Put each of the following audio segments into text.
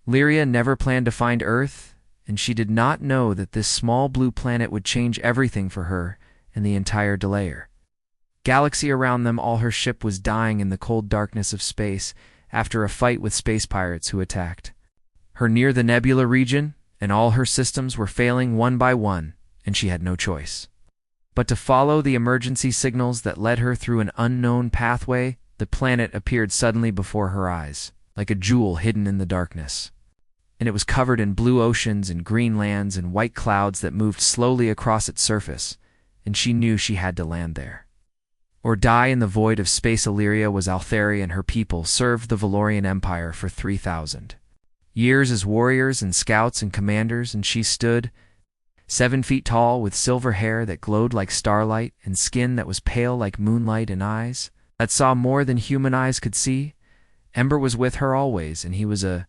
Lyria never planned to find Earth, and she did not know that this small blue planet would change everything for her and the entire Delayer. Galaxy around them, all her ship was dying in the cold darkness of space after a fight with space pirates who attacked her near the nebula region, and all her systems were failing one by one, and she had no choice but to follow the emergency signals that led her through an unknown pathway. The planet appeared suddenly before her eyes, like a jewel hidden in the darkness, and it was covered in blue oceans and green lands and white clouds that moved slowly across its surface, and she knew she had to land there or die in the void of space. Illyria was Altheri, and her people served the Valorian Empire for 3,000 years as warriors and scouts and commanders, and she stood 7 feet tall with silver hair that glowed like starlight and skin that was pale like moonlight and eyes that saw more than human eyes could see. Ember was with her always, and he was a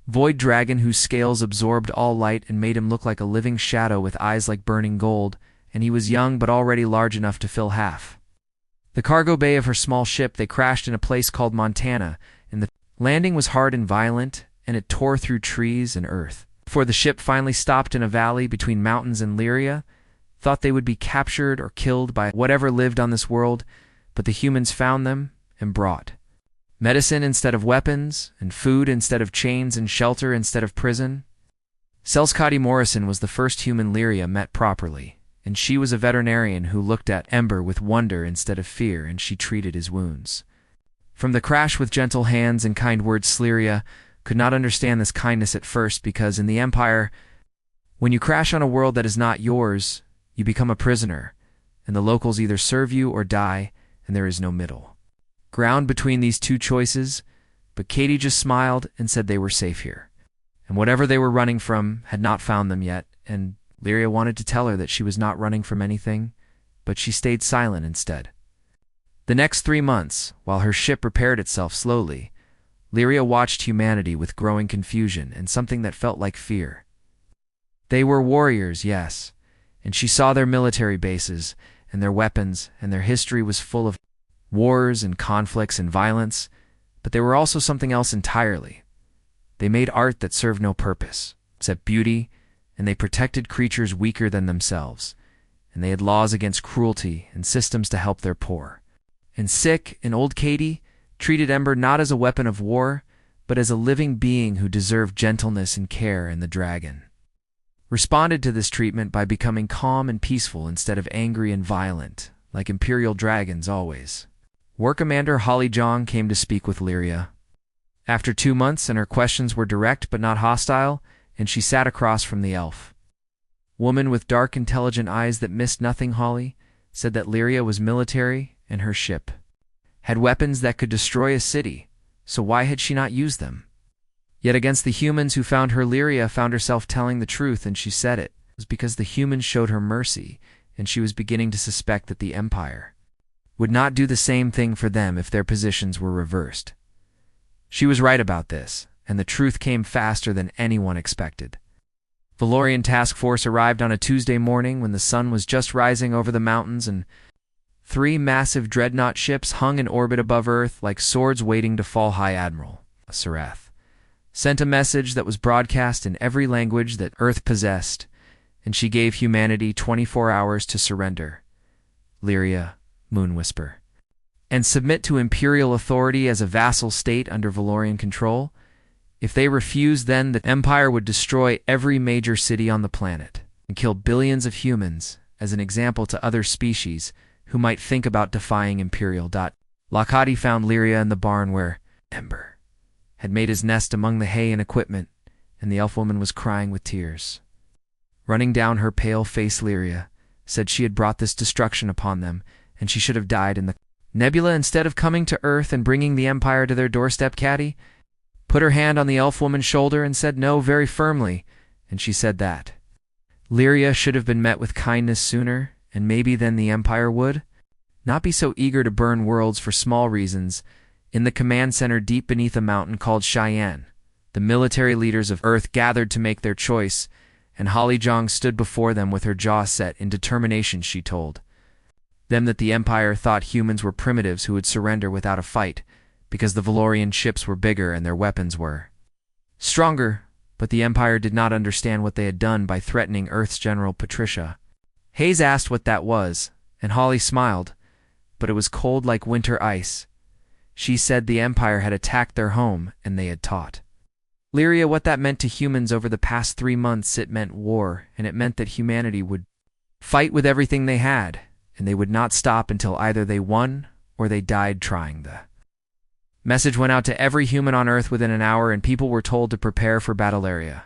void dragon whose scales absorbed all light and made him look like a living shadow with eyes like burning gold, and he was young but already large enough to fill half the cargo bay of her small ship. They crashed in a place called Montana, and the landing was hard and violent, and it tore through trees and earth. Before the ship finally stopped in a valley between mountains, and Lyria thought they would be captured or killed by whatever lived on this world, but the humans found them and brought medicine instead of weapons, and food instead of chains, and shelter instead of prison. Selskati Morrison was the first human Lyria met properly, and she was a veterinarian who looked at Ember with wonder instead of fear, and she treated his wounds from the crash with gentle hands and kind words. Lyria could not understand this kindness at first, because in the Empire, when you crash on a world that is not yours, you become a prisoner, and the locals either serve you or die, and there is no middle ground between these two choices. But Katie just smiled and said they were safe here, and whatever they were running from had not found them yet, and Lyria wanted to tell her that she was not running from anything, but she stayed silent instead. The next 3 months, while her ship repaired itself slowly, Lyria watched humanity with growing confusion and something that felt like fear. They were warriors, yes, and she saw their military bases and their weapons, and their history was full of wars and conflicts and violence, but they were also something else entirely. They made art that served no purpose except beauty, and they protected creatures weaker than themselves, and they had laws against cruelty and systems to help their poor. And sick and old Katie treated Ember not as a weapon of war, but as a living being who deserved gentleness and care, and the dragon responded to this treatment by becoming calm and peaceful instead of angry and violent, like Imperial dragons always. War Commander Holly Jong came to speak with Lyria after 2 months, and her questions were direct but not hostile, and she sat across from the elf woman with dark, intelligent eyes that missed nothing. Holly said that Lyria was military, and her ship had weapons that could destroy a city, so why had she not used them? Yet against the humans who found her, Lyria found herself telling the truth, and she said it was because the humans showed her mercy, and she was beginning to suspect that the Empire would not do the same thing for them if their positions were reversed. She was right about this, and the truth came faster than anyone expected. Valorian task force arrived on a Tuesday morning when the sun was just rising over the mountains, and 3 massive dreadnought ships hung in orbit above Earth like swords waiting to fall. High Admiral Sarath sent a message that was broadcast in every language that Earth possessed, and she gave humanity 24 hours to surrender. Lyria, Moon Whisper, and submit to Imperial authority as a vassal state under Valorian control. If they refused, then the Empire would destroy every major city on the planet and kill billions of humans as an example to other species who might think about defying Imperial. Lakati found Lyria in the barn where Ember had made his nest among the hay and equipment, and the elf woman was crying with tears running down her pale face. Lyria said she had brought this destruction upon them, and she should have died in the nebula instead of coming to Earth and bringing the Empire to their doorstep. Caddy put her hand on the elf woman's shoulder and said no very firmly, and she said that Lyria should have been met with kindness sooner, and maybe then the Empire would not be so eager to burn worlds for small reasons. In the command center deep beneath a mountain called Cheyenne, the military leaders of Earth gathered to make their choice, and Holly Jong stood before them with her jaw set in determination. She told them that the Empire thought humans were primitives who would surrender without a fight, because the Valorian ships were bigger and their weapons were stronger, but the Empire did not understand what they had done by threatening Earth's General Patricia. Hayes asked what that was, and Holly smiled, but it was cold like winter ice. She said the Empire had attacked their home, and they had taught Lyria what that meant to humans over the past 3 months. It meant war, and it meant that humanity would fight with everything they had, and they would not stop until either they won or they died trying. The message went out to every human on Earth within an hour, and people were told to prepare for battle area.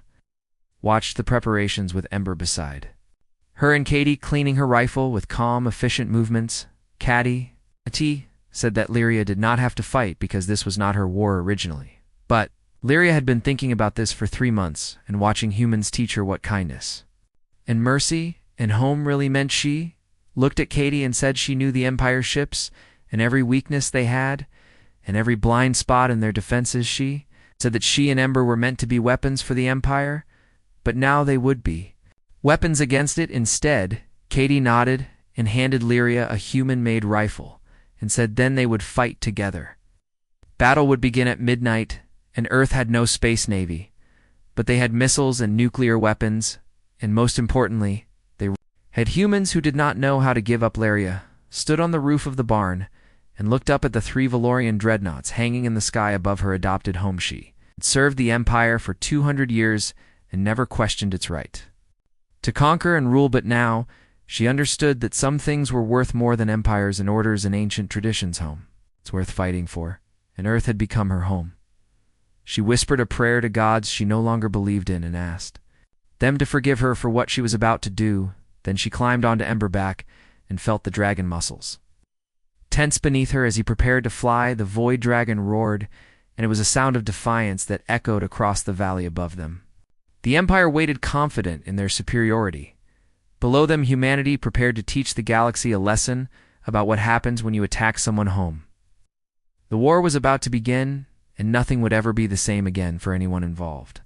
Watched the preparations with Ember beside her and Katie cleaning her rifle with calm, efficient movements. Caddy, said that Lyria did not have to fight because this was not her war originally. But Lyria had been thinking about this for 3 months and watching humans teach her what kindness and mercy and home really meant. She looked at Katie and said she knew the Empire ships and every weakness they had and every blind spot in their defenses. She said that she and Ember were meant to be weapons for the Empire, but now they would be weapons against it instead. Katie nodded and handed Lyria a human-made rifle and said then they would fight together. Battle would begin at midnight, and Earth had no space navy, but they had missiles and nuclear weapons, and most importantly, they had humans who did not know how to give up. Lyria stood on the roof of the barn and looked up at the 3 Valorian dreadnoughts hanging in the sky above her adopted home. She had served the Empire for 200 years and never questioned its right to conquer and rule, but now she understood that some things were worth more than empires and orders and ancient traditions. Home, it's worth fighting for, and Earth had become her home. She whispered a prayer to gods she no longer believed in and asked them to forgive her for what she was about to do. Then she climbed onto Ember back and felt the dragon muscles tense beneath her as he prepared to fly. The void dragon roared, and it was a sound of defiance that echoed across the valley above them. The Empire waited confident in their superiority. Below them, humanity prepared to teach the galaxy a lesson about what happens when you attack someone home. The war was about to begin, and nothing would ever be the same again for anyone involved.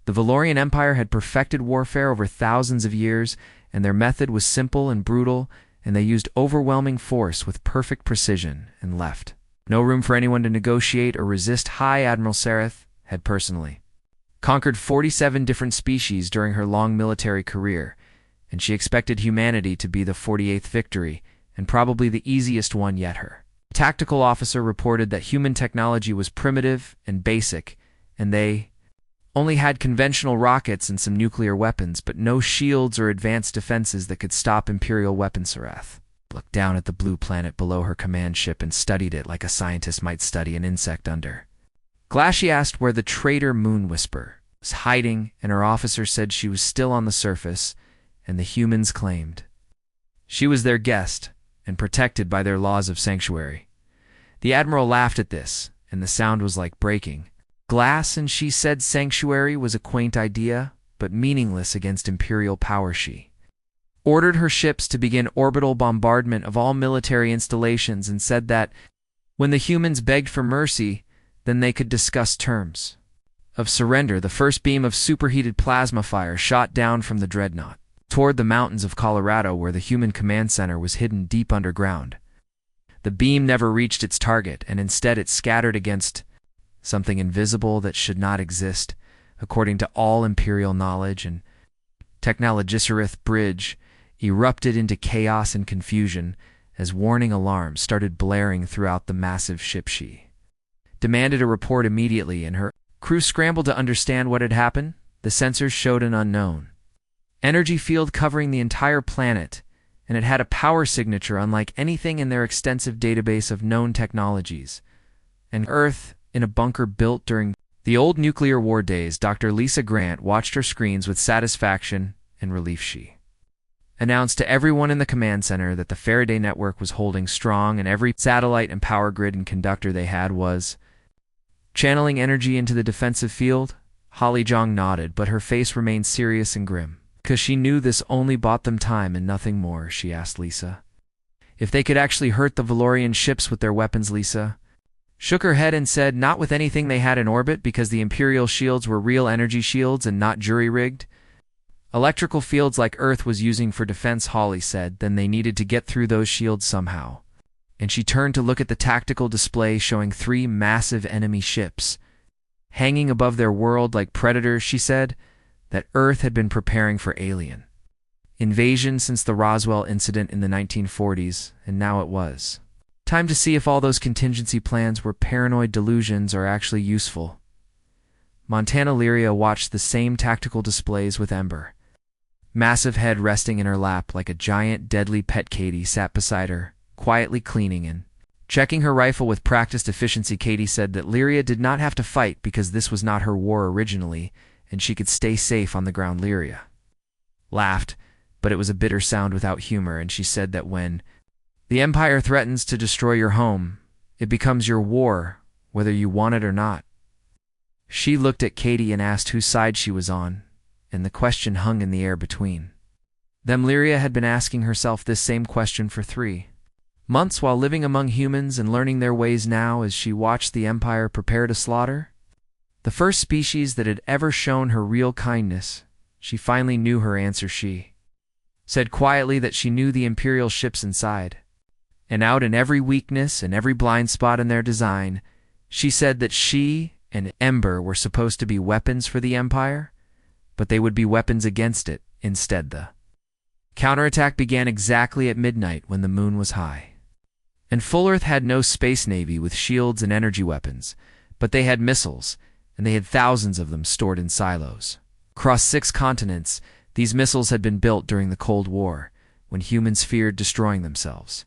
The Valorian Empire had perfected warfare over thousands of years, and their method was simple and brutal, and they used overwhelming force with perfect precision and left no room for anyone to negotiate or resist. High Admiral Sereth had personally conquered 47 different species during her long military career, and she expected humanity to be the 48th victory, and probably the easiest one yet. Her tactical officer reported that human technology was primitive and basic, and they only had conventional rockets and some nuclear weapons, but no shields or advanced defenses that could stop Imperial weapons. Sereth looked down at the blue planet below her command ship and studied it like a scientist might study an insect under glass. She asked where the traitor Moon Whisper was hiding, and her officer said she was still on the surface, and the humans claimed she was their guest and protected by their laws of sanctuary. The Admiral laughed at this, and the sound was like breaking glass, and she said sanctuary was a quaint idea, but meaningless against Imperial power. She ordered her ships to begin orbital bombardment of all military installations and said that when the humans begged for mercy, then they could discuss terms of surrender. The first beam of superheated plasma fire shot down from the dreadnought toward the mountains of Colorado, where the human command center was hidden deep underground. The beam never reached its target, and instead it scattered against something invisible that should not exist, according to all Imperial knowledge, and Technologicereth Bridge erupted into chaos and confusion as warning alarms started blaring throughout the massive ship. She demanded a report immediately, and her crew scrambled to understand what had happened. The sensors showed an unknown energy field covering the entire planet, and it had a power signature unlike anything in their extensive database of known technologies. And Earth, in a bunker built during the old nuclear war days. Dr. Lisa Grant watched her screens with satisfaction and relief. She announced to everyone in the command center that the Faraday network was holding strong, and every satellite and power grid and conductor they had was channeling energy into the defensive field. Holly Jong nodded, but her face remained serious and grim, because she knew this only bought them time and nothing more. She asked Lisa if they could actually hurt the Valorian ships with their weapons. Lisa shook her head and said not with anything they had in orbit, because the Imperial shields were real energy shields and not jury-rigged electrical fields like Earth was using for defense. Holly said then they needed to get through those shields somehow, and she turned to look at the tactical display showing 3 massive enemy ships hanging above their world like predators, she said, that Earth had been preparing for alien invasion since the Roswell incident in the 1940s, and now it was time to see if all those contingency plans were paranoid delusions or actually useful. Montana Lyria watched the same tactical displays with Ember. Massive head resting in her lap like a giant, deadly pet. Katie sat beside her, quietly cleaning and checking her rifle with practiced efficiency. Katie said that Lyria did not have to fight because this was not her war originally, and she could stay safe on the ground. Lyria laughed, but it was a bitter sound without humor, and she said that when the Empire threatens to destroy your home, it becomes your war, whether you want it or not. She looked at Katie and asked whose side she was on, and the question hung in the air between them. Lyria had been asking herself this same question for 3 months while living among humans and learning their ways. Now, as she watched the Empire prepare to slaughter the first species that had ever shown her real kindness, she finally knew her answer. She said quietly that she knew the Imperial ships inside and out, in every weakness and every blind spot in their design. She said that she and Ember were supposed to be weapons for the Empire, but they would be weapons against it instead. The counterattack began exactly at midnight when the moon was high. And Full Earth had no space navy with shields and energy weapons, but they had missiles, and they had thousands of them stored in silos. Across 6 continents, these missiles had been built during the Cold War, when humans feared destroying themselves.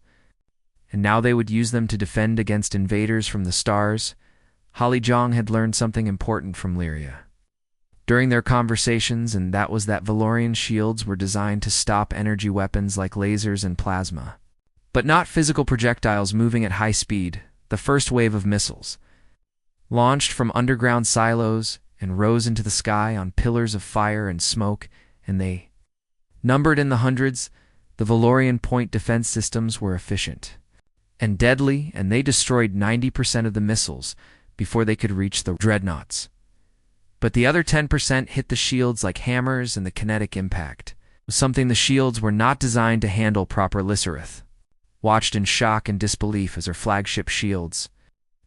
And now they would use them to defend against invaders from the stars. Holly Jong had learned something important from Lyria during their conversations, and that was that Valorian shields were designed to stop energy weapons like lasers and plasma, but not physical projectiles moving at high speed. The first wave of missiles launched from underground silos and rose into the sky on pillars of fire and smoke, and they numbered in the hundreds. The Valorian point defense systems were efficient and deadly, and they destroyed 90% of the missiles before they could reach the dreadnoughts. But the other 10% hit the shields like hammers, and the kinetic impact was something the shields were not designed to handle proper. Lyserith watched in shock and disbelief as her flagship shields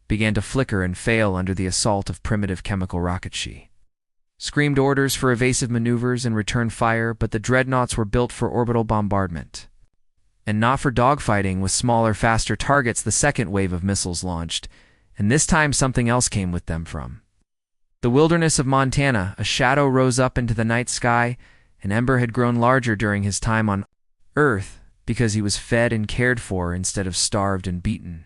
began to flicker and fail under the assault of primitive chemical rockets. She screamed orders for evasive maneuvers and return fire, but the dreadnoughts were built for orbital bombardment and not for dogfighting with smaller, faster targets. The second wave of missiles launched, and this time something else came with them. From the wilderness of Montana, a shadow rose up into the night sky, and Ember had grown larger during his time on Earth because he was fed and cared for instead of starved and beaten.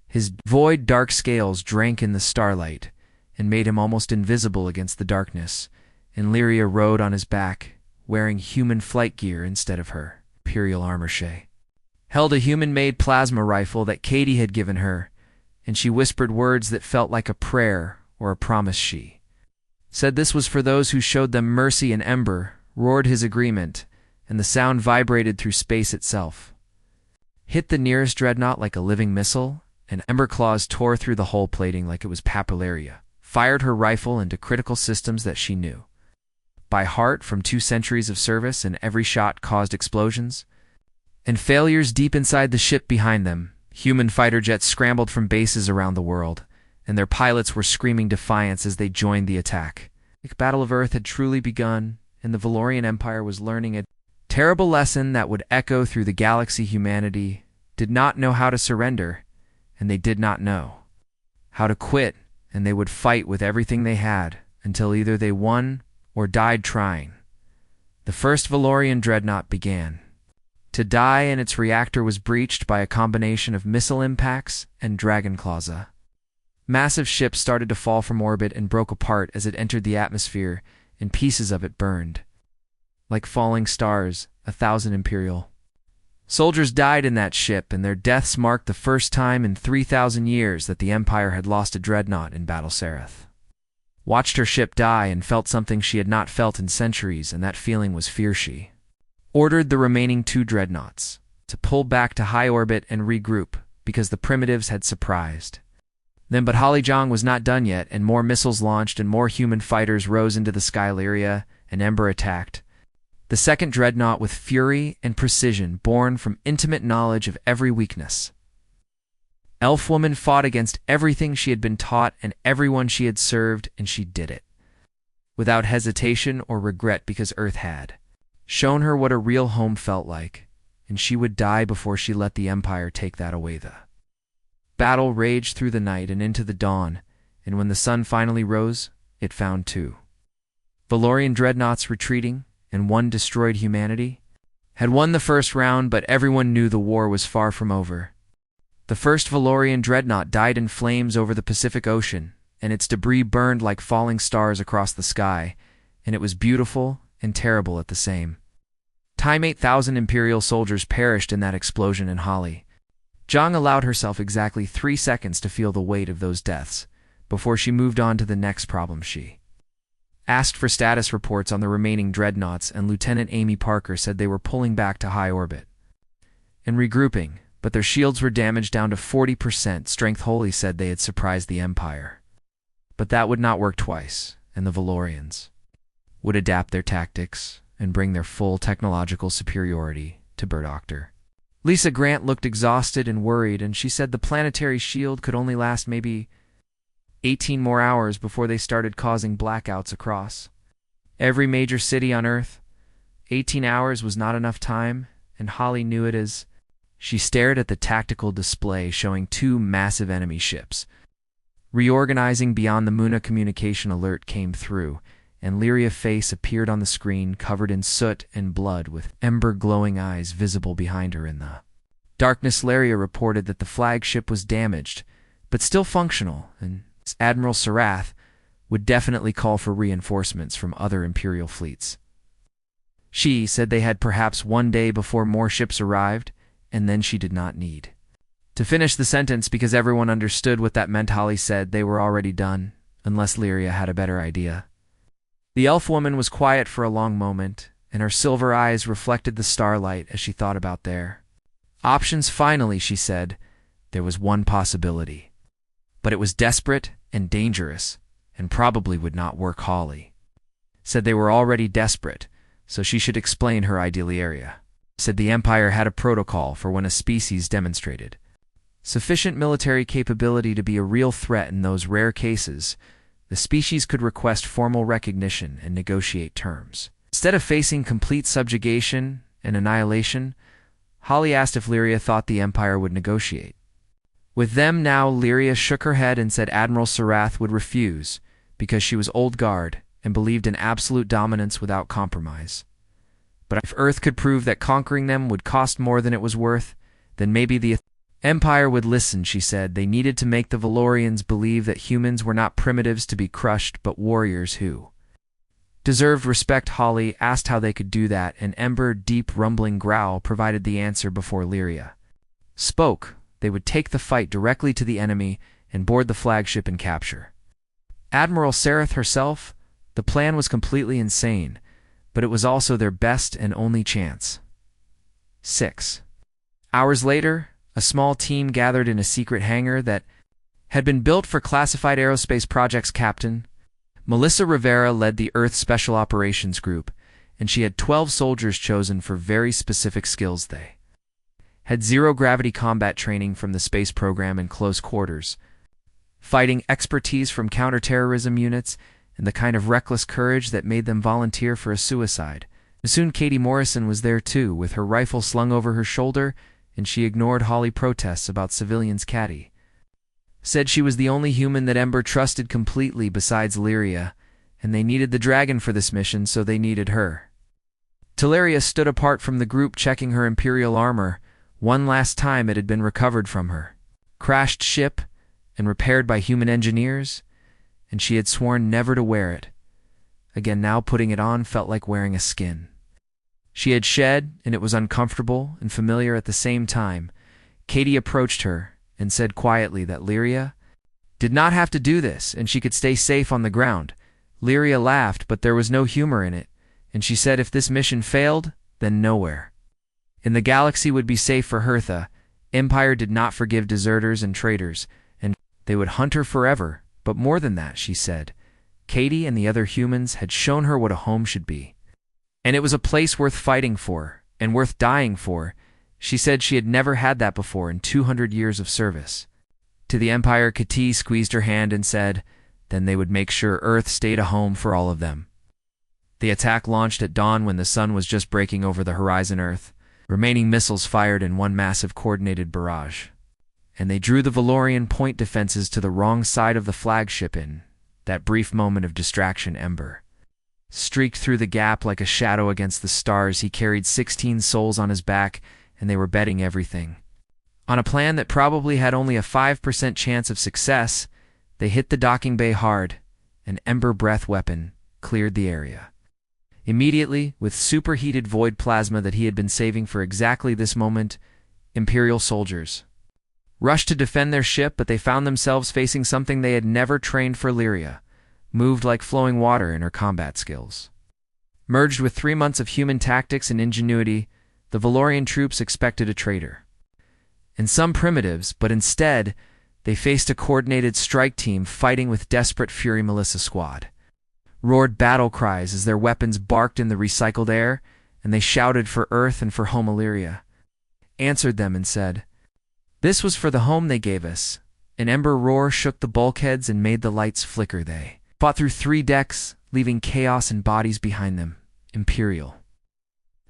His void, dark scales drank in the starlight and made him almost invisible against the darkness, and Lyria rode on his back, wearing human flight gear instead of her Imperial armor. She held a human-made plasma rifle that Katie had given her, and she whispered words that felt like a prayer or a promise. She said this was for those who showed them mercy, and Ember roared his agreement, and the sound vibrated through space itself. Hit the nearest dreadnought like a living missile, and Ember claws tore through the hull plating like it was papylaria, fired her rifle into critical systems that she knew by heart from 2 centuries of service, and every shot caused explosions and failures deep inside the ship behind them. Human fighter jets scrambled from bases around the world, and their pilots were screaming defiance as they joined the attack. The Battle of Earth had truly begun, and the Valorian Empire was learning a terrible lesson that would echo through the galaxy. Humanity did not know how to surrender, and they did not know how to quit, and they would fight with everything they had until either they won or died trying. The first Valorian dreadnought began to die, and its reactor was breached by a combination of missile impacts and dragon claws. A massive ship started to fall from orbit and broke apart as it entered the atmosphere, and pieces of it burned like falling stars. 1,000 Imperial soldiers died in that ship, and their deaths marked the first time in 3,000 years that the Empire had lost a dreadnought in battle. Sereth watched her ship die and felt something she had not felt in centuries, and that feeling was fear. She ordered the remaining 2 dreadnoughts to pull back to high orbit and regroup because the primitives had surprised them. But Holly Jong was not done yet, and more missiles launched and more human fighters rose into the sky. Lyria and Ember attacked the second dreadnought with fury and precision born from intimate knowledge of every weakness. Elf woman fought against everything she had been taught and everyone she had served, and she did it without hesitation or regret, because Earth had shown her what a real home felt like, and she would die before she let the Empire take that away. The battle raged through the night and into the dawn, and when the sun finally rose, it found two Valorian dreadnoughts retreating, and one destroyed humanity had won the first round, but everyone knew the war was far from over. The first Valorian dreadnought died in flames over the Pacific Ocean, and its debris burned like falling stars across the sky, and it was beautiful and terrible at the same time. 8,000 Imperial soldiers perished in that explosion, and Holly Zhang allowed herself exactly 3 seconds to feel the weight of those deaths before she moved on to the next problem. She asked for status reports on the remaining dreadnoughts, and Lieutenant Amy Parker said they were pulling back to high orbit and regrouping, but their shields were damaged down to 40% strength. Holly said they had surprised the Empire, but that would not work twice, and the Valorians would adapt their tactics and bring their full technological superiority to Doctor. Lisa Grant looked exhausted and worried, and she said the planetary shield could only last maybe 18 more hours before they started causing blackouts across every major city on Earth. 18 hours was not enough time, and Holly knew it as she stared at the tactical display showing 2 massive enemy ships reorganizing beyond the Muna. Communication alert came through, and Lyria's face appeared on the screen, covered in soot and blood, with ember glowing eyes visible behind her in the darkness. Lyria reported that the flagship was damaged, but still functional, and Admiral Sarath would definitely call for reinforcements from other Imperial fleets. She said they had perhaps one day before more ships arrived, and then she did not need to finish the sentence because everyone understood what that meant. Holly said they were already done, unless Lyria had a better idea. The elf woman was quiet for a long moment, and her silver eyes reflected the starlight as she thought about their options. Finally, she said, there was one possibility, but it was desperate and dangerous, and probably would not work. Holly said they were already desperate, so she should explain her ideal area. Said the Empire had a protocol for when a species demonstrated sufficient military capability to be a real threat. In those rare cases, the species could request formal recognition and negotiate terms. Instead of facing complete subjugation and annihilation, Holly asked if Lyria thought the Empire would negotiate with them now. Lyria shook her head and said Admiral Sarath would refuse, because she was old guard and believed in absolute dominance without compromise. But if Earth could prove that conquering them would cost more than it was worth, then maybe the Empire would listen. She said they needed to make the Valorians believe that humans were not primitives to be crushed, but warriors who deserved respect. Holly asked how they could do that, and Ember, deep rumbling growl, provided the answer before Lyria spoke. They would take the fight directly to the enemy and board the flagship and capture Admiral Sarath herself. The plan was completely insane, but it was also their best and only chance. 6 hours later, a small team gathered in a secret hangar that had been built for classified aerospace projects. Captain Melissa Rivera led the Earth Special Operations Group, and she had 12 soldiers chosen for very specific skills. They had zero-gravity combat training from the space program in close quarters, fighting expertise from counterterrorism units, and the kind of reckless courage that made them volunteer for a suicide. Soon Katie Morrison was there too, with her rifle slung over her shoulder, and she ignored Holly protests about civilians. Katie said she was the only human that Ember trusted completely besides Lyria, and they needed the dragon for this mission, so they needed her. Teleria stood apart from the group, checking her Imperial armor. One last time it had been recovered from her crashed ship and repaired by human engineers, and she had sworn never to wear it again. Now putting it on felt like wearing a skin she had shed, and it was uncomfortable and familiar at the same time. Katie approached her and said quietly that Lyria did not have to do this, and she could stay safe on the ground. Lyria laughed, but there was no humor in it, and she said if this mission failed, then nowhere in the galaxy would be safe for her. The Empire did not forgive deserters and traitors, and they would hunt her forever. But more than that, she said, Katie and the other humans had shown her what a home should be. And it was a place worth fighting for, and worth dying for. She said she had never had that before in 200 years of service. To the Empire, Kati squeezed her hand and said, then they would make sure Earth stayed a home for all of them. The attack launched at dawn when the sun was just breaking over the horizon Earth. Remaining missiles fired in one massive coordinated barrage. And they drew the Valorian point defenses to the wrong side of the flagship in that brief moment of distraction. Ember streaked through the gap like a shadow against the stars. He carried 16 souls on his back, and they were betting everything on a plan that probably had only a 5% chance of success. They hit the docking bay hard. An Ember breath weapon cleared the area. Immediately, with superheated void plasma that he had been saving for exactly this moment, Imperial soldiers rushed to defend their ship, but they found themselves facing something they had never trained for. Lyria moved like flowing water in her combat skills. Merged with 3 months of human tactics and ingenuity, the Valorian troops expected a traitor and some primitives, but instead, they faced a coordinated strike team fighting with desperate fury. Melissa Squad roared battle cries as their weapons barked in the recycled air, and they shouted for Earth and for home. Illyria answered them and said, this was for the home they gave us. An Ember roar shook the bulkheads and made the lights flicker. They fought through 3 decks, leaving chaos and bodies behind them. Imperial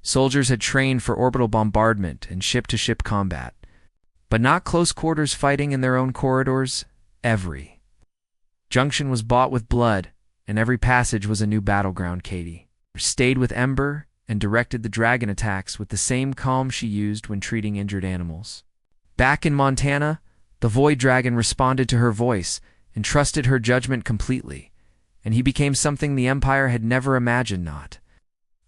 soldiers had trained for orbital bombardment and ship-to-ship combat, but not close quarters fighting in their own corridors. Every junction was bought with blood, and every passage was a new battleground. Katie stayed with Ember and directed the dragon attacks with the same calm she used when treating injured animals. Back in Montana, the Void Dragon responded to her voice and trusted her judgment completely, and he became something the Empire had never imagined. Not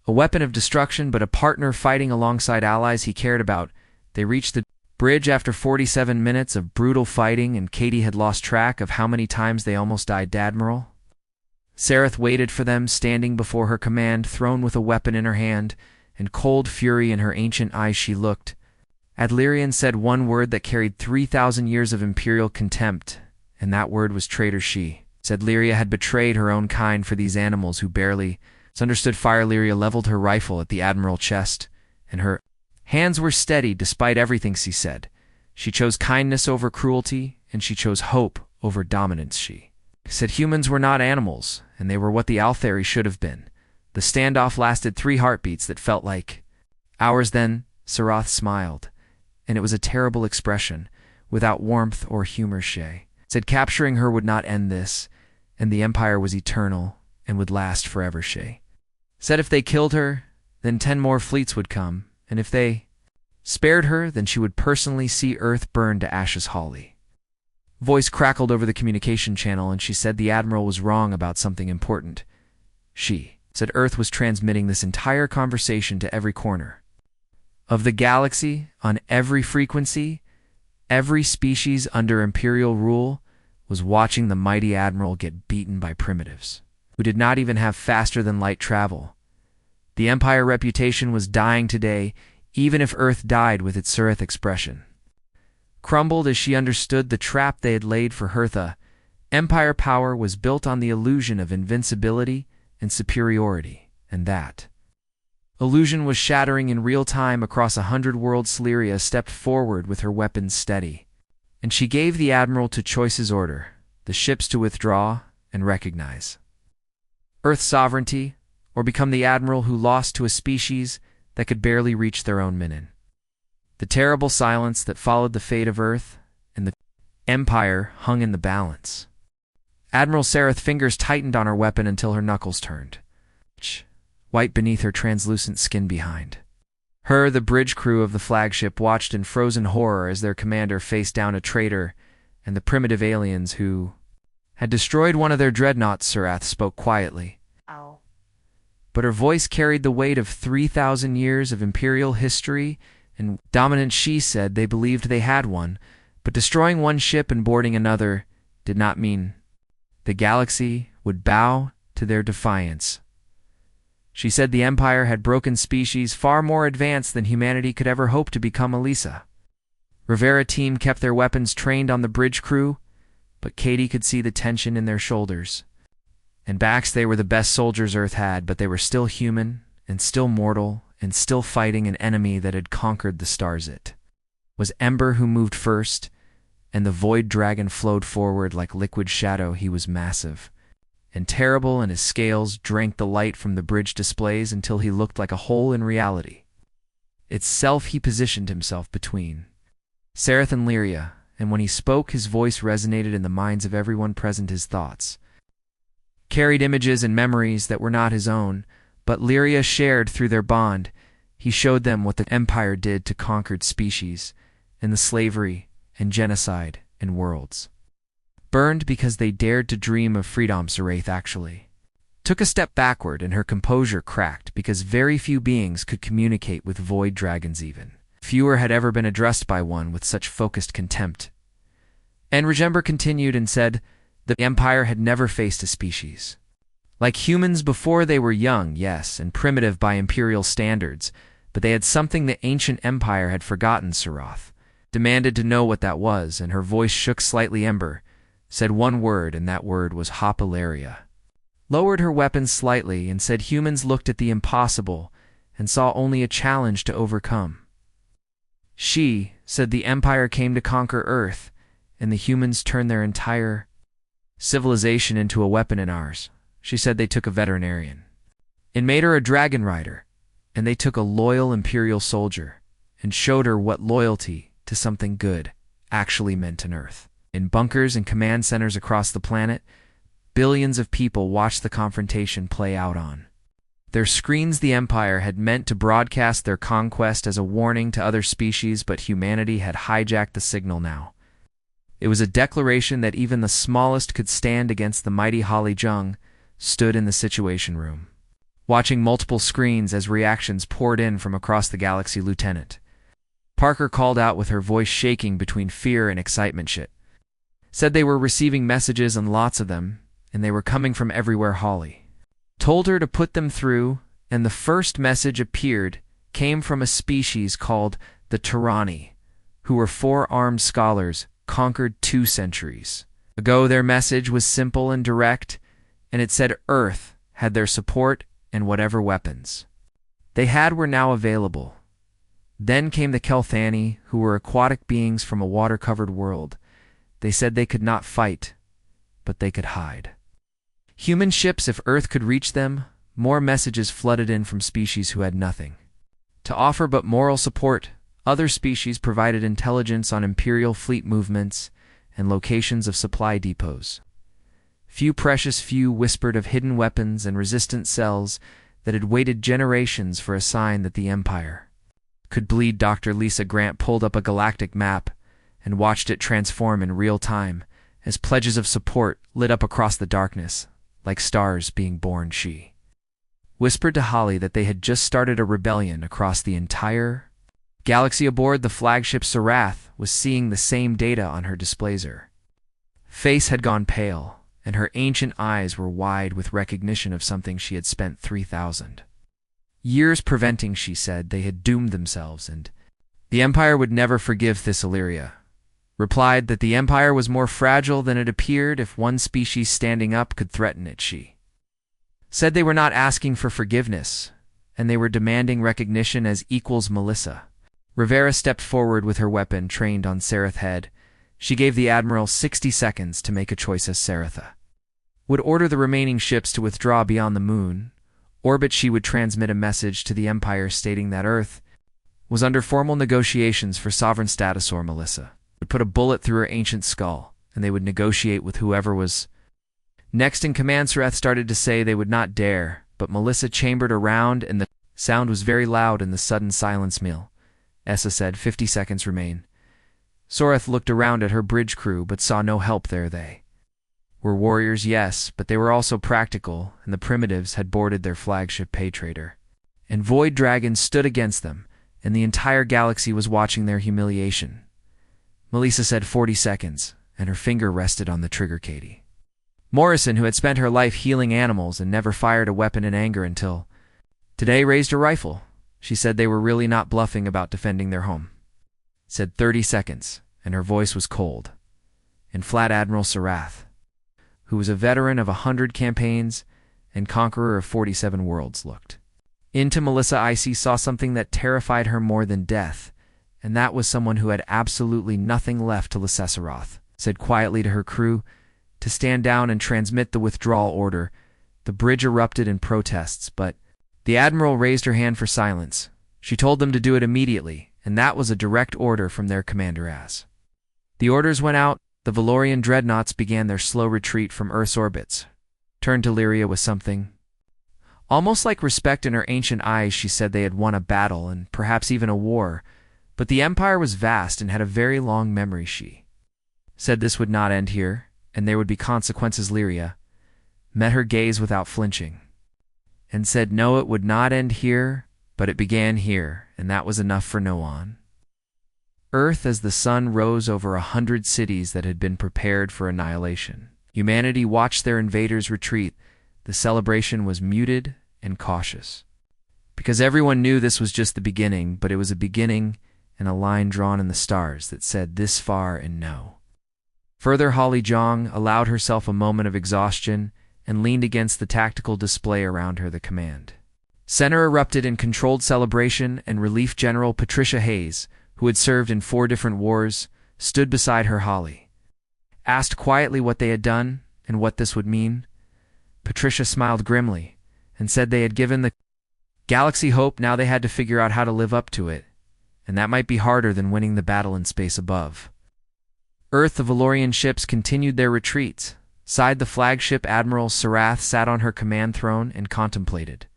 a weapon of destruction, but a partner fighting alongside allies he cared about. They reached the bridge after 47 minutes of brutal fighting, and Katie had lost track of how many times they almost died. Admiral Sareth waited for them, standing before her command throne with a weapon in her hand and cold fury in her ancient eyes. She looked at Lyria and said one word that carried 3,000 years of Imperial contempt, and that word was traitor. She said Lyria had betrayed her own kind for these animals who barely understood fire. Lyria leveled her rifle at the Admiral's chest, and her hands were steady despite everything she said. She chose kindness over cruelty, and she chose hope over dominance. She said humans were not animals, and they were what the Altheri should have been. The standoff lasted 3 heartbeats that felt like hours. Then Sarath smiled, and it was a terrible expression, without warmth or humor. She said capturing her would not end this, and the Empire was eternal and would last forever. She said if they killed her, then 10 more fleets would come, and if they spared her, then she would personally see Earth burn to ashes. Holly voice crackled over the communication channel, and she said the Admiral was wrong about something important. She said Earth was transmitting this entire conversation to every corner of the galaxy, on every frequency. Every species under Imperial rule was watching the mighty Admiral get beaten by primitives who did not even have faster-than-light travel. The Empire reputation was dying today, even if Earth died with its Surith expression crumbled as she understood the trap they had laid for Hertha. Empire power was built on the illusion of invincibility and superiority, and that illusion was shattering in real time across 100 worlds. Lyria stepped forward with her weapons steady, and she gave the Admiral to Choice's order, the ships to withdraw and recognize Earth's sovereignty, or become the Admiral who lost to a species that could barely reach their own minin. The terrible silence that followed the fate of Earth and the Empire hung in the balance. Admiral Sareth's fingers tightened on her weapon until her knuckles turned white beneath her translucent skin. Behind her, the bridge crew of the flagship watched in frozen horror as their commander faced down a traitor and the primitive aliens who had destroyed one of their dreadnoughts. Sarath spoke quietly, Ow. but her voice carried the weight of 3,000 years of Imperial history and dominance. She said they believed they had one, but destroying one ship and boarding another did not mean the galaxy would bow to their defiance. She said the Empire had broken species far more advanced than humanity could ever hope to become. Elisa Rivera team kept their weapons trained on the bridge crew, but Katie could see the tension in their shoulders and backs. They were the best soldiers Earth had, but they were still human and still mortal and still fighting an enemy that had conquered the stars. It was Ember who moved first, and the void dragon flowed forward like liquid shadow. He was massive and terrible, and his scales drank the light from the bridge displays until he looked like a hole in reality. Itself he positioned himself between Sereth and Lyria, and when he spoke, his voice resonated in the minds of everyone present. His thoughts carried images and memories that were not his own, but Lyria shared through their bond. He showed them what the Empire did to conquered species, and the slavery and genocide and worlds burned because they dared to dream of freedom. Sereth actually took a step backward, and her composure cracked because very few beings could communicate with void dragons. Even fewer had ever been addressed by one with such focused contempt. And Rajember continued and said, the Empire had never faced a species like humans before. They were young, yes, and primitive by Imperial standards, but they had something the ancient Empire had forgotten. Sereth demanded to know what that was, and her voice shook slightly. Ember said one word, and that word was Hopilaria. Lowered her weapon slightly and said humans looked at the impossible and saw only a challenge to overcome. She said the Empire came to conquer Earth, and the humans turned their entire civilization into a weapon in ours. She said they took a veterinarian and made her a dragon rider, and they took a loyal Imperial soldier and showed her what loyalty to something good actually meant on Earth. In bunkers and command centers across the planet, billions of people watched the confrontation play out on their screens. The Empire had meant to broadcast their conquest as a warning to other species, but humanity had hijacked the signal now. It was a declaration that even the smallest could stand against the mighty. Holly Jung stood in the Situation Room, watching multiple screens as reactions poured in from across the galaxy. Lieutenant Parker called out with her voice shaking between fear and excitement. Shit said they were receiving messages, and lots of them, and they were coming from everywhere. Holly told her to put them through, and the first message appeared came from a species called the Tyranni, who were 4-armed scholars conquered 2 centuries ago. Their message was simple and direct, and it said Earth had their support, and whatever weapons they had were now available. Then came the Kelthani, who were aquatic beings from a water-covered world. They said they could not fight, but they could hide human ships if Earth could reach them. More messages flooded in from species who had nothing to offer but moral support. Other species provided intelligence on Imperial fleet movements and locations of supply depots. Few whispered of hidden weapons and resistant cells that had waited generations for a sign that the Empire could bleed. Dr. Lisa Grant pulled up a galactic map and watched it transform in real time as pledges of support lit up across the darkness like stars being born. She whispered to Holly that they had just started a rebellion across the entire galaxy. Aboard the flagship, Sereth was seeing the same data on her displays. Her face had gone pale, and her ancient eyes were wide with recognition of something she had spent 3,000 years preventing. She said they had doomed themselves, and the Empire would never forgive. Thessaleria replied that the Empire was more fragile than it appeared. If one species standing up could threaten it, she said they were not asking for forgiveness, and they were demanding recognition as equals. Melissa Rivera stepped forward with her weapon trained on Sereth's head. She gave the Admiral 60 seconds to make a choice. As Seretha would order the remaining ships to withdraw beyond the moon orbit, she would transmit a message to the Empire stating that Earth was under formal negotiations for sovereign status. Or Melissa would put a bullet through her ancient skull, and they would negotiate with whoever was next in command. Sereth started to say they would not dare, but Melissa chambered around, and the sound was very loud in the sudden silence. Meal Essa said 50 seconds remain. Sereth looked around at her bridge crew but saw no help there. They were warriors, yes, but they were also practical, and the primitives had boarded their flagship pay trader. And void dragons stood against them, and the entire galaxy was watching their humiliation. Melissa said 40 seconds, and her finger rested on the trigger. Katie Morrison, who had spent her life healing animals and never fired a weapon in anger until today, raised her rifle. She said they were really not bluffing about defending their home. Said 30 seconds, and her voice was cold. And Flat Admiral Sereth, who was a veteran of 100 campaigns and conqueror of 47 worlds, looked into Melissa. Icy saw something that terrified her more than death, and that was someone who had absolutely nothing left to Lecesaroth said quietly to her crew to stand down and transmit the withdrawal order. The bridge erupted in protests, but the admiral raised her hand for silence. She told them to do it immediately, and that was a direct order from their commander as. The orders went out, the Valorian dreadnoughts began their slow retreat from Earth's orbits. Turned to Lyria with something almost like respect in her ancient eyes. She said they had won a battle and perhaps even a war, but the Empire was vast and had a very long memory. She said this would not end here, and there would be consequences. Lyria met her gaze without flinching and said no, it would not end here, but it began here, and that was enough for no one. Earth, as the sun rose over 100 cities that had been prepared for annihilation. Humanity watched their invaders retreat. The celebration was muted and cautious, because everyone knew this was just the beginning, but it was a beginning and a line drawn in the stars that said this far and no further. Holly Jong allowed herself a moment of exhaustion and leaned against the tactical display around her. The command center erupted in controlled celebration, and Relief General Patricia Hayes, who had served in 4 different wars, stood beside her. Holly asked quietly what they had done and what this would mean. Patricia smiled grimly and said they had given the galaxy hope. Now they had to figure out how to live up to it, and that might be harder than winning the battle in space above. Earth, the Valorian ships continued their retreats. Side the flagship, Admiral Sarath sat on her command throne and contemplated.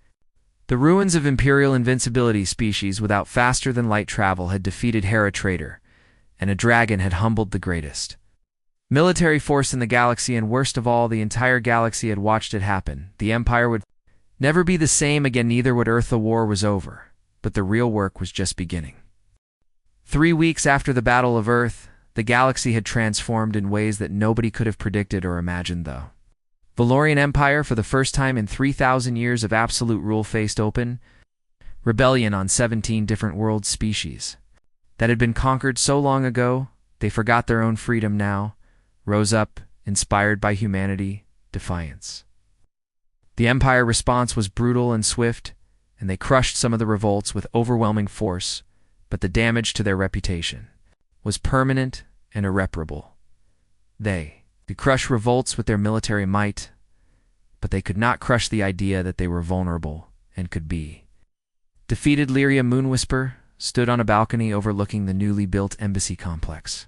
The ruins of Imperial invincibility. Species without faster-than-light travel had defeated Hera Traitor, and a dragon had humbled the greatest military force in the galaxy, and worst of all, the entire galaxy had watched it happen. The Empire would never be the same again, neither would Earth. The war was over, but the real work was just beginning. 3 weeks after the Battle of Earth, the galaxy had transformed in ways that nobody could have predicted or imagined. The Valorian Empire, for the first time in 3,000 years of absolute rule, faced open rebellion on 17 different world species that had been conquered so long ago they forgot their own freedom now, rose up, inspired by humanity, defiance. The Empire response was brutal and swift, and they crushed some of the revolts with overwhelming force, but the damage to their reputation was permanent and irreparable. They could crush revolts with their military might, but they could not crush the idea that they were vulnerable and could be defeated. Lyria Moonwhisper stood on a balcony overlooking the newly built embassy complex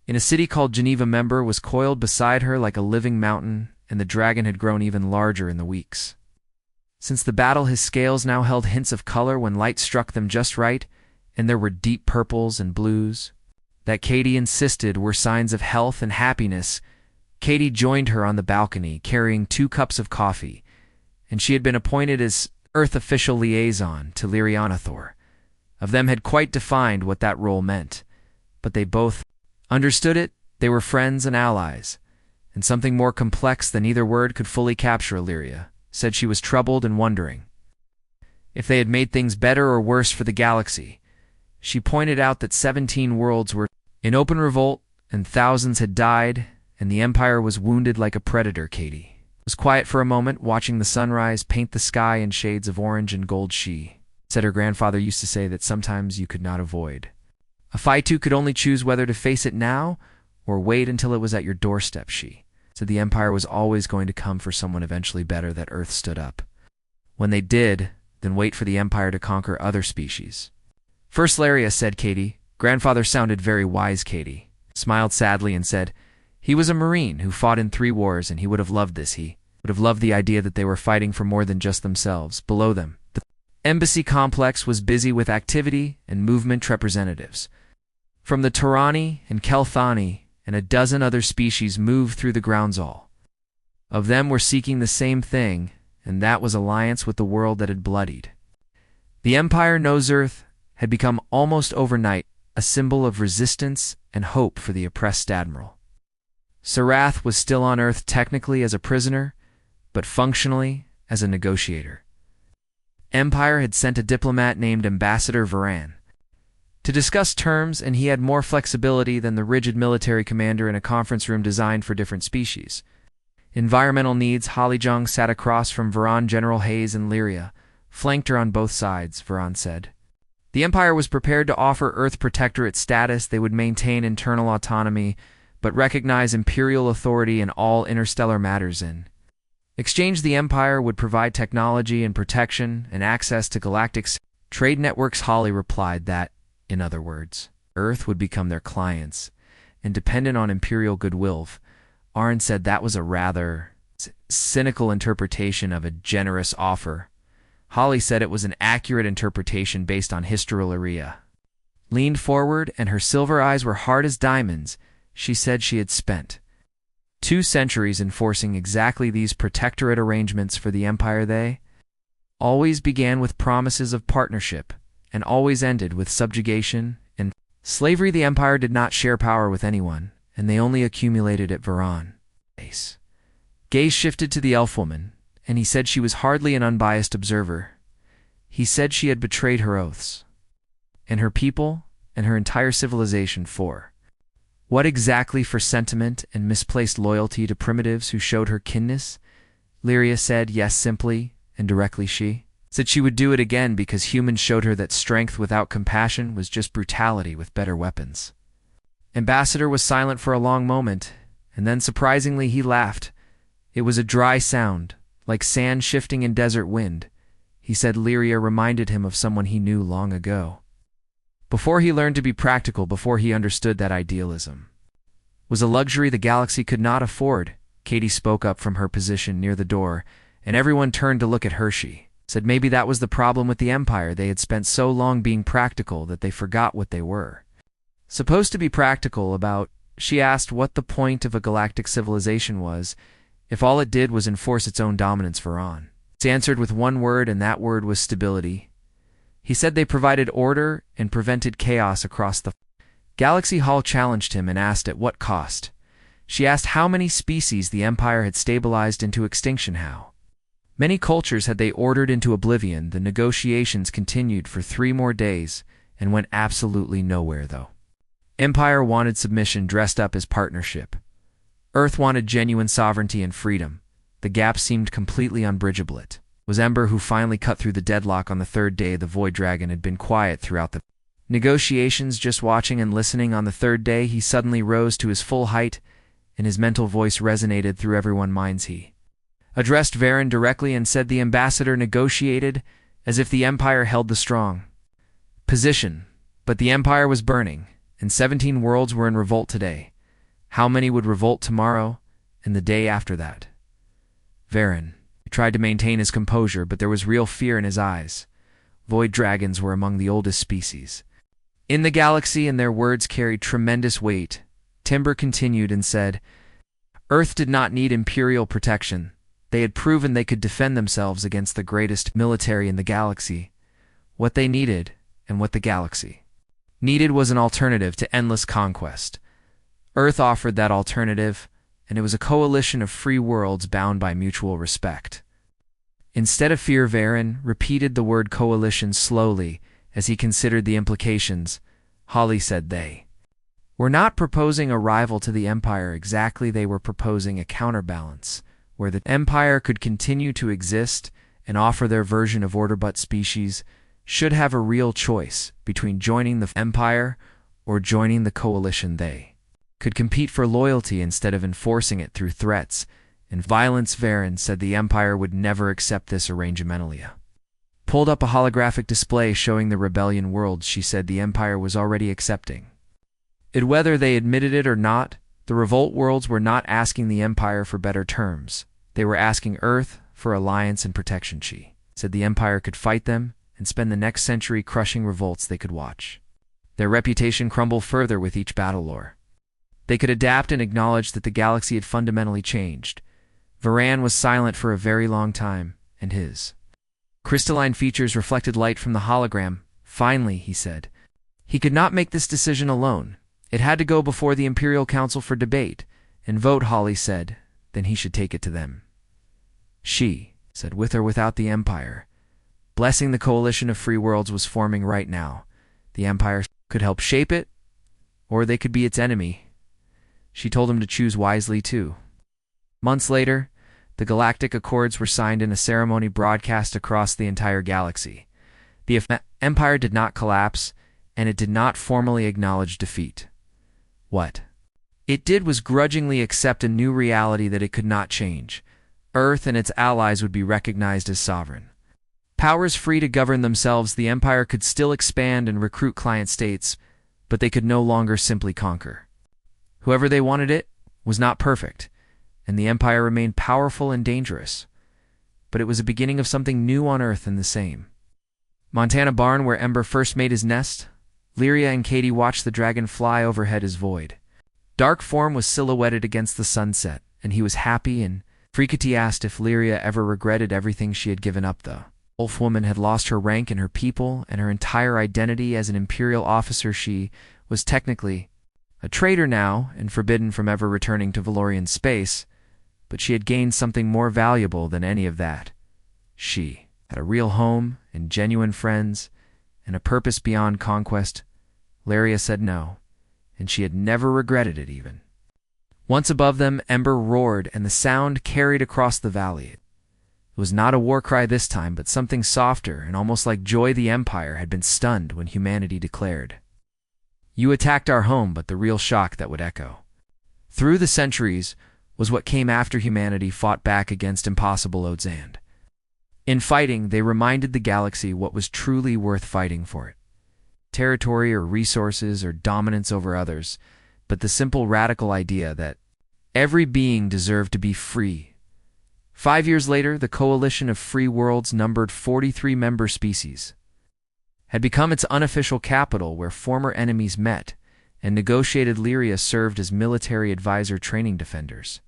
in a city called Geneva. Member was coiled beside her like a living mountain, and the dragon had grown even larger in the weeks since the battle. His scales now held hints of color when light struck them just right, and there were deep purples and blues that Katie insisted were signs of health and happiness. Katie joined her on the balcony, carrying 2 cups of coffee, and she had been appointed as Earth official liaison to Lyrianathor. Of them had quite defined what that role meant, but they both understood it. They were friends and allies, and something more complex than either word could fully capture. Lyria said she was troubled and wondering if they had made things better or worse for the galaxy. She pointed out that 17 worlds were in open revolt, and thousands had died, and the Empire was wounded like a predator. Katie was quiet for a moment, watching the sunrise paint the sky in shades of orange and gold. She said her grandfather used to say that sometimes you could not avoid a fight. You could only choose whether to face it now or wait until it was at your doorstep. She said the Empire was always going to come for someone eventually better. That Earth stood up. When they did, then wait for the Empire to conquer other species first. Lyria said. Katie, grandfather sounded very wise. Katie smiled sadly and said, he was a Marine who fought in 3 wars, and he would have loved this. He would have loved the idea that they were fighting for more than just themselves. Below them, the embassy complex was busy with activity and movement. Representatives from the Turani and Kelthani and a dozen other species moved through the grounds. All of them were seeking the same thing, and that was alliance with the world that had bloodied. The Empire knows Earth had become almost overnight a symbol of resistance and hope for the oppressed admiral. Sarath was still on Earth, technically as a prisoner, but functionally as a negotiator. Empire had sent a diplomat named Ambassador Varan to discuss terms, and he had more flexibility than the rigid military commander in a conference room designed for different species. Environmental needs. Hollyjong sat across from Varan. General Hayes and Lyria flanked her on both sides. Varan said, The Empire was prepared to offer Earth protectorate status. They would maintain internal autonomy, but recognize imperial authority in all interstellar matters. In exchange, the Empire would provide technology and protection and access to galactic trade networks. Holly replied that, in other words, Earth would become their clients, and dependent on imperial goodwill. Arn said that was a rather cynical interpretation of a generous offer. Holly said it was an accurate interpretation based on historyleria. Leaned forward, and her silver eyes were hard as diamonds. She said she had spent 2 centuries enforcing exactly these protectorate arrangements for the Empire. They always began with promises of partnership, and always ended with subjugation and slavery. The Empire did not share power with anyone, and they only accumulated it. Varan gaze shifted to the elf woman, and he said she was hardly an unbiased observer. He said she had betrayed her oaths, and her people, and her entire civilization. For what exactly? For sentiment and misplaced loyalty to primitives who showed her kinness? Lyria said yes, simply and directly. She said she would do it again because humans showed her that strength without compassion was just brutality with better weapons. Ambassador was silent for a long moment, and then surprisingly he laughed. It was a dry sound, like sand shifting in desert wind. He said Lyria reminded him of someone he knew long ago. Before he learned to be practical, before he understood that idealism was a luxury the galaxy could not afford. Katie spoke up from her position near the door, and everyone turned to look at her. She said maybe that was the problem with the Empire. They had spent so long being practical that they forgot what they were supposed to be practical about. She asked what the point of a galactic civilization was, if all it did was enforce its own dominance. Varan answered with one word, and that word was stability. He said they provided order and prevented chaos across the galaxy. Hall challenged him and asked at what cost. She asked how many species the Empire had stabilized into extinction. How many cultures had they ordered into oblivion? The negotiations continued for 3 more days and went absolutely nowhere, though. Empire wanted submission dressed up as partnership. Earth wanted genuine sovereignty and freedom. The gap seemed completely unbridgeable. It was Ember who finally cut through the deadlock on the 3rd day. The Void Dragon had been quiet throughout the negotiations, just watching and listening. On the 3rd day, he suddenly rose to his full height, and his mental voice resonated through everyone's minds. He addressed Varen directly and said the ambassador negotiated as if the Empire held the strong position, but the Empire was burning, and 17 worlds were in revolt today. How many would revolt tomorrow and the day after that? Varen tried to maintain his composure, but there was real fear in his eyes. Void dragons were among the oldest species in the galaxy, and their words carried tremendous weight. Timber continued and said, Earth did not need imperial protection. They had proven they could defend themselves against the greatest military in the galaxy. What they needed, and what the galaxy needed, was an alternative to endless conquest. Earth offered that alternative, and it was a coalition of free worlds bound by mutual respect. Instead of fear, Varen repeated the word coalition slowly as he considered the implications. Holly said they were not proposing a rival to the Empire exactly. They were proposing a counterbalance, where the Empire could continue to exist and offer their version of order, but species should have a real choice between joining the Empire or joining the coalition. They could compete for loyalty instead of enforcing it through threats and violence. Varen said the Empire would never accept this arrangement. Amelia pulled up a holographic display showing the rebellion worlds. She said the Empire was already accepting it, whether they admitted it or not. The revolt worlds were not asking the Empire for better terms. They were asking Earth for alliance and protection. She said the Empire could fight them and spend the next century crushing revolts. They could watch their reputation crumble further with each battle lore. They could adapt and acknowledge that the galaxy had fundamentally changed. Varan was silent for a very long time, and his crystalline features reflected light from the hologram. Finally, he said, he could not make this decision alone. It had to go before the Imperial Council for debate and vote. Holly said, then he should take it to them. She said, with or without the Empire. Blessing the coalition of free worlds was forming right now. The Empire could help shape it, or they could be its enemy. She told him to choose wisely, too. Months later, the Galactic Accords were signed in a ceremony broadcast across the entire galaxy. The Empire did not collapse, and it did not formally acknowledge defeat. What it did was grudgingly accept a new reality that it could not change. Earth and its allies would be recognized as sovereign. Powers free to govern themselves, the Empire could still expand and recruit client states, but they could no longer simply conquer. Whoever they wanted it was not perfect, and the Empire remained powerful and dangerous. But it was a beginning of something new on Earth and the same. Montana Barn, where Ember first made his nest, Lyria and Katie watched the dragon fly overhead his void. Dark form was silhouetted against the sunset, and he was happy, and Freakity asked if Lyria ever regretted everything she had given up. The wolf woman had lost her rank and her people and her entire identity as an imperial officer. She was technically a traitor now and forbidden from ever returning to Valorian space, but she had gained something more valuable than any of that. She had a real home and genuine friends and a purpose beyond conquest. Lyria said no, and she had never regretted it even. Once above them, Ember roared, and the sound carried across the valley. It was not a war cry this time, but something softer and almost like joy. The Empire had been stunned when humanity declared, "You attacked our home," but the real shock that would echo through the centuries was what came after humanity fought back against impossible odds. And in fighting, they reminded the galaxy what was truly worth fighting for it. Territory or resources or dominance over others, but the simple radical idea that every being deserved to be free. 5 years later, the coalition of free worlds numbered 43 member species, had become its unofficial capital where former enemies met and negotiated. Lyria served as military advisor training defenders.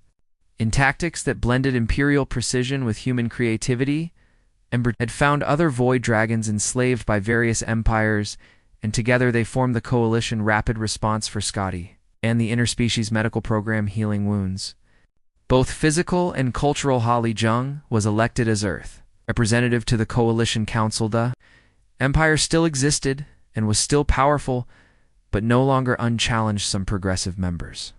In tactics that blended imperial precision with human creativity, Ember had found other void dragons enslaved by various empires, and together they formed the Coalition Rapid Response for Scotty and the Interspecies Medical Program Healing Wounds. Both physical and cultural. Holly Jung was elected as Earth representative to the Coalition Council. The Empire still existed and was still powerful, but no longer unchallenged some progressive members.